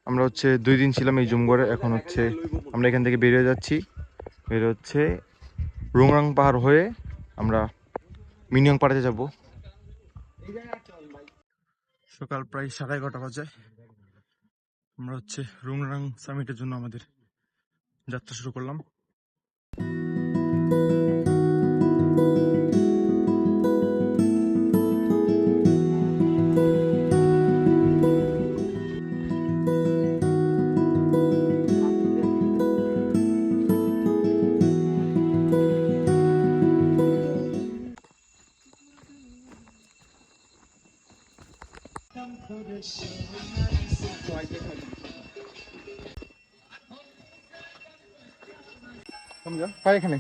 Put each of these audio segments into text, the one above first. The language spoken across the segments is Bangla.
আমরা হচ্ছে 2 দিন ছিলাম এই জুমগড়ে। এখন হচ্ছে আমরা এখান থেকে বেরিয়ে যাচ্ছি। বের হচ্ছে রুংরাং পাহাড় হয়ে আমরা মিনিয়ং পাড়াতে যাব। সকাল প্রায় 11:30 বাজে। আমরা হচ্ছে রুংরাং সামিটের জন্য আমাদের যাত্রা শুরু করলাম। এখানে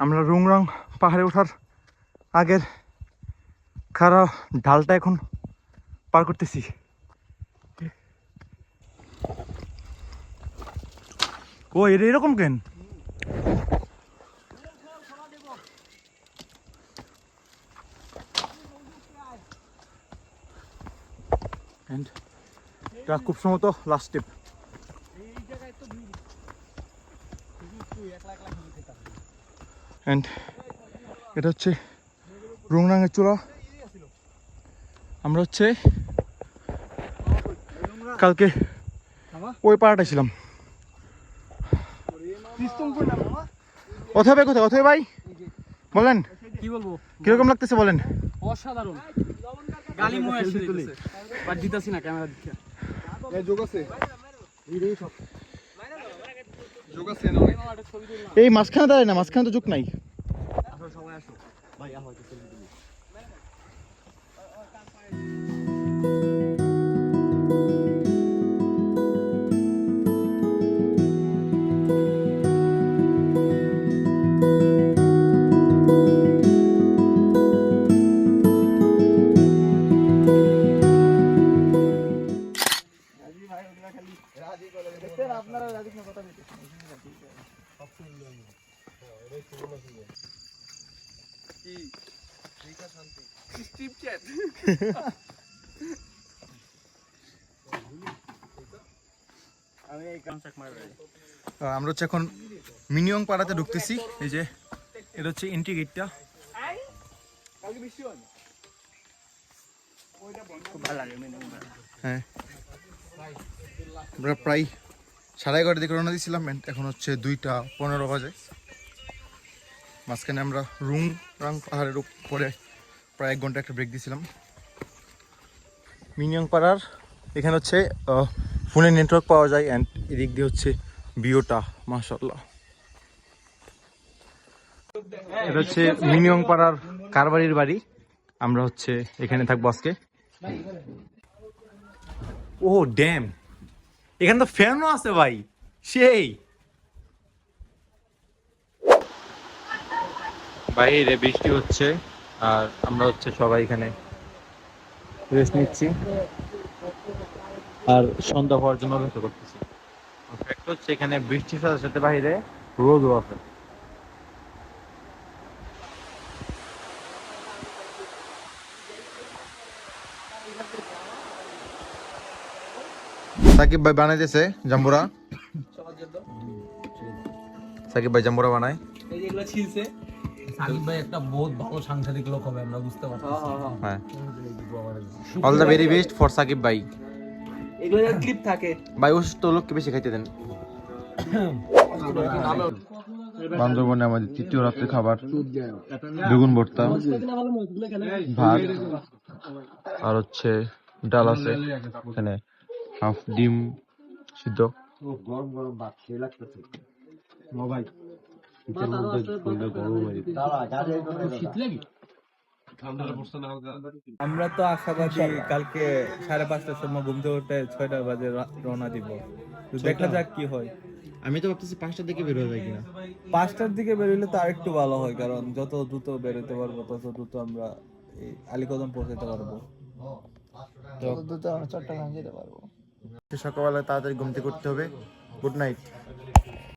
আমরা রুংরাং পাহাড়ে ওঠার আগের খারাপ ঢালটা এখন পার করতেছি। ও এটা এরকম কেন? এটা খুব সম্ভবত লাস্ট স্টেপ। এটা হচ্ছে রুংরাংয়ের চূড়া। আমরা হচ্ছে কালকে ওই পাড়াটা ছিলাম। অথবা কোথায় অথবা ভাই বলেন কি বলবো, কিরকম লাগতেছে বলেন? অসাধারণ। গালি মই আসছে দিতেছে বাট দিতাছি না ক্যামেরা দেখে। এই যোগ আছে ভিডিও সব যোগ আছে না। এই মাঝখানে দাঁড়ায় না, মাঝখানে তো যোগ নাই। আসো সবাই আসো ভাই, আমার কাছে সেলফি তুলি। আমরা হচ্ছে এখন মিনিয়ং পাড়াতে ঢুকতেছি। এই যে এটা হচ্ছে এন্ট্রি গেটটা। হ্যাঁ, আমরা প্রায় 11:30 দিকে রওনা দিয়েছিলাম। এখন হচ্ছে 2:15 বাজে। মাঝখানে আমরা রুংরাং পাহাড়ের উপরে প্রায় 1 ঘন্টা একটা ব্রেক দিয়েছিলাম। মিনিয়ং পাড়ার এখানে হচ্ছে ফোনে নেটওয়ার্ক পাওয়া যায় অ্যান্ড এদিক দিয়ে হচ্ছে ভিউটা মাশাআল্লাহ। এটা হচ্ছে মিনিয়ং পাড়ার কারবারির বাড়ি। আমরা হচ্ছে এখানে থাকবো আজকে। ও ড্যাম, এখানে তো ফ্যানও আছে ভাই, সেই বাইরে বৃষ্টি হচ্ছে আর আমরা হচ্ছে সবাই এখানে রেস্ট নিচ্ছি আর সন্ধ্যা হওয়ার জন্য অপেক্ষা করতেছি। ফ্যাক্ট হচ্ছে এখানে বৃষ্টির সাথে সাথে বাইরে রোদও আছে। সাকিব ভাই বানাইতেছে জাম্বুরা। সাকিব ভাই জাম্বুরা বানায়। এই যে এগুলা ছিলছে সাকিব ভাই একটা বহুত ভালো সাংসারিক লোক হবে, আমরা বুঝতে পারছি। হ্যাঁ, all the very best for Sakib ভাই। এগুলো ক্লিপ থাকে ভাই অসুস্থ লোককে বেশি খাইতে দেন। বান্দরবনে আমাদের তৃতীয় রাত্রে খাবার বেগুন ভর্তা, ভাত আর হচ্ছে ডাল আছে, এখানে হাফ ডিম সিদ্ধ। গরম গরম ভাত খেয়ে লাগতেছে ভাই। আমরা তো আশাবাদী কালকে 5:30টার সময় ঘুম থেকে উঠে 6টা বাজে রওনা দিব। দেখা যাক কি হয়। আমি তো ভাবতেছি 5টার দিকে বের হয়ে যায় কিনা। 5টার দিকে বেরোলে তো আরেকটু ভালো হয়, কারণ যত দ্রুত বেরোতে পারবো তত দ্রুত আমরা এই আলীকদম পৌঁছাতে পারবো, তত দ্রুত আমরা চট্টগ্রাম যেতে পারবো। সকালবেলা তাড়াতাড়ি ঘুম থেকে উঠতে হবে। Good night.